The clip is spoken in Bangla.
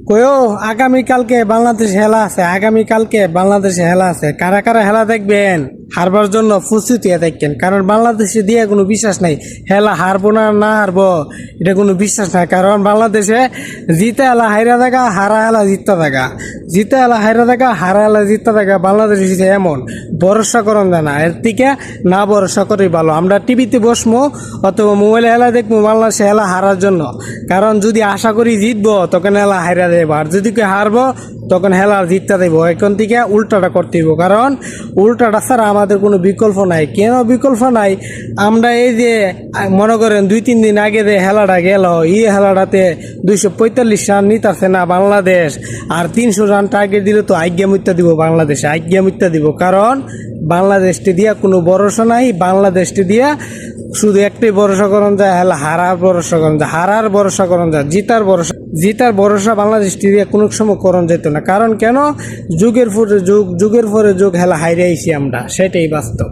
কয়ো আগামীকালকে বাংলাদেশ হেলা আছে, আগামীকালকে বাংলাদেশে হেলা আছে। কারা কারা হেলা দেখবেন, হারবার জন্য প্রস্তুতি দেখবেন, কারণ বাংলাদেশে দিয়ে কোনো বিশ্বাস নাই। হেলা হারবো না না হারবো এটা কোনো বিশ্বাস নাই, কারণ বাংলাদেশে জিতে এলা হাইরা থাকা, হারা এলা জিততে থাকা, জিতে এলা হাইরা থাকা, হারা এলা জিততে থাকা। বাংলাদেশে এমন ভরসা করন যায় না, এর থেকে না ভরসা করেই ভালো। আমরা টিভিতে বসমো অথবা মোবাইলে হেলা দেখবো বাংলাদেশে হেলা হারার জন্য, কারণ যদি আশা করি জিতবো তখন হেলা হাইরা দেব, আর যদি কেউ হারবো তখন হেলা জিততে দেবো। এখন থেকে উল্টাটা করতে হইব, কারণ উল্টাটা ছাড়া আমাদের কোনো বিকল্প নাই। কেন বিকল্প নাই? আমরা এই যে মনে করেন 2-3 দিন আগে যে হেলাটা গেল, এই হেলাটাতে 245 রান নিতেছে না বাংলাদেশ, আর 300 রান টার্গেট দিলে তো আজ্ঞা মিথ্যা দিব, বাংলাদেশে আজ্ঞা মিথ্যা দিব। কারণ বাংলাদেশটি দিয়া কোনো ভরসা নাই, বাংলাদেশটি দিয়া শুধু একটাই ভরসা করন যায়, হেলা হারার ভরসা করন যায়, হারার ভরসা করন যায়, জিতার ভরসা বাংলাদেশটি দিয়ে কোনো সময় করণ যেত না। কারণ কেন? যুগের পরে যুগ হেলা হাইরে আইছি আমরা, সেটাই বাস্তব।